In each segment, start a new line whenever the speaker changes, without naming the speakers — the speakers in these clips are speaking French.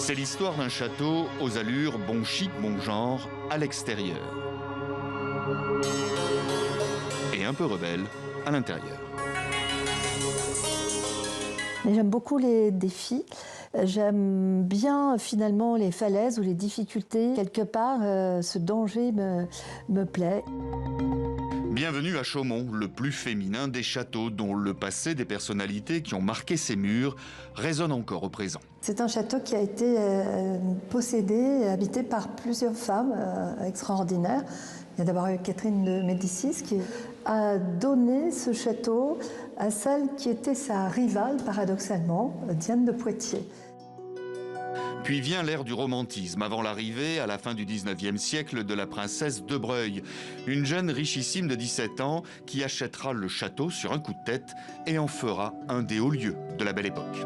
C'est l'histoire d'un château aux allures bon chic, bon genre, à l'extérieur. Et un peu rebelle à l'intérieur.
J'aime beaucoup les défis. J'aime bien finalement les falaises ou les difficultés. Quelque part, ce danger me plaît.
Bienvenue à Chaumont, le plus féminin des châteaux, dont le passé des personnalités qui ont marqué ses murs résonne encore au présent.
C'est un château qui a été possédé et habité par plusieurs femmes extraordinaires. Il y a d'abord eu Catherine de Médicis qui a donné ce château à celle qui était sa rivale, paradoxalement, Diane de Poitiers.
Puis vient l'ère du romantisme, avant l'arrivée, à la fin du 19e siècle, de la princesse de Breuil, une jeune richissime de 17 ans qui achètera le château sur un coup de tête et en fera un des hauts lieux de la Belle Époque.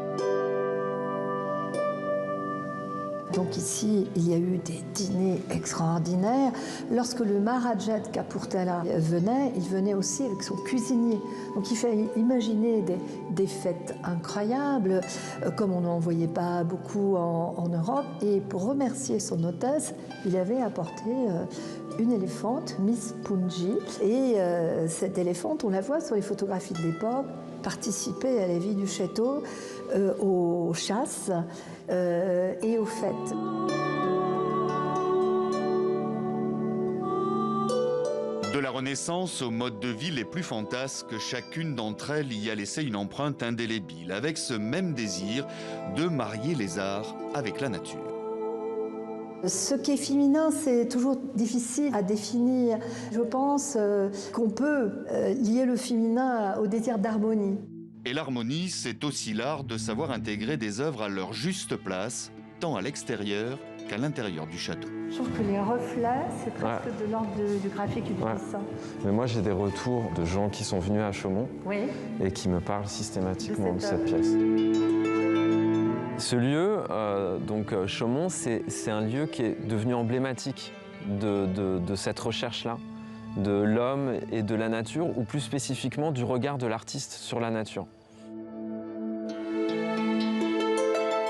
Donc ici, il y a eu des dîners extraordinaires. Lorsque le Maharaja de Kapurthala venait, il venait aussi avec son cuisinier. Donc il fait imaginer des fêtes incroyables, comme on n'en voyait pas beaucoup en Europe. Et pour remercier son hôtesse, il avait apporté une éléphante, Miss Punji. Et cette éléphante, on la voit sur les photographies de l'époque, participer à la vie du château, aux chasses et aux fêtes.
De la Renaissance aux modes de vie les plus fantasques, chacune d'entre elles y a laissé une empreinte indélébile, avec ce même désir de marier les arts avec la nature.
Ce qui est féminin, c'est toujours difficile à définir. Je pense qu'on peut lier le féminin au désir d'harmonie.
Et l'harmonie, c'est aussi l'art de savoir intégrer des œuvres à leur juste place, tant à l'extérieur qu'à l'intérieur du château.
Je trouve que les reflets, c'est presque de l'ordre du graphique et du dessin.
Mais moi, j'ai des retours de gens qui sont venus à Chaumont et qui me parlent systématiquement de cette pièce. Ce lieu, Chaumont, c'est un lieu qui est devenu emblématique de cette recherche-là, de l'homme et de la nature, ou plus spécifiquement du regard de l'artiste sur la nature.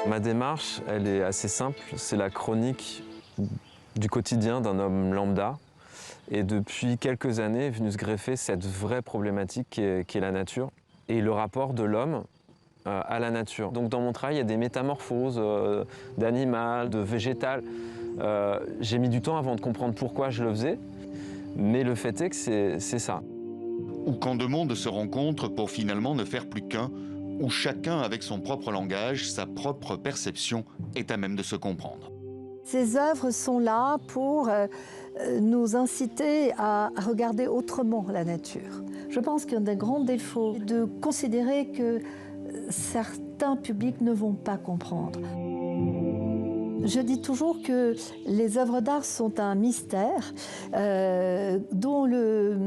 Ma démarche, elle est assez simple, c'est la chronique du quotidien d'un homme lambda. Et depuis quelques années est venue se greffer cette vraie problématique qui est la nature et le rapport de l'homme à la nature. Donc dans mon travail, il y a des métamorphoses d'animal, de végétal. J'ai mis du temps avant de comprendre pourquoi je le faisais. Mais le fait est que c'est ça.
Ou quand deux mondes se rencontrent pour finalement ne faire plus qu'un, où chacun avec son propre langage, sa propre perception est à même de se comprendre.
Ces œuvres sont là pour nous inciter à regarder autrement la nature. Je pense qu'un des grands défauts est de considérer que certains publics ne vont pas comprendre. Je dis toujours que les œuvres d'art sont un mystère dont le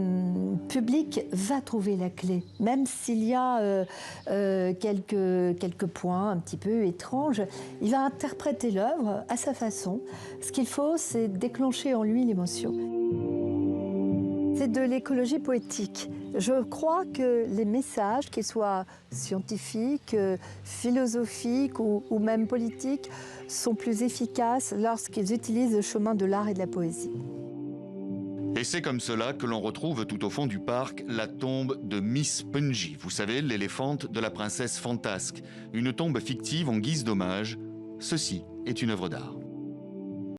public va trouver la clé. Même s'il y a quelques points un petit peu étranges, il va interpréter l'œuvre à sa façon. Ce qu'il faut, c'est déclencher en lui l'émotion. C'est de l'écologie poétique. Je crois que les messages, qu'ils soient scientifiques, philosophiques ou même politiques, sont plus efficaces lorsqu'ils utilisent le chemin de l'art et de la poésie.
Et c'est comme cela que l'on retrouve tout au fond du parc la tombe de Miss Punji. Vous savez, l'éléphante de la princesse fantasque. Une tombe fictive en guise d'hommage. Ceci est une œuvre d'art.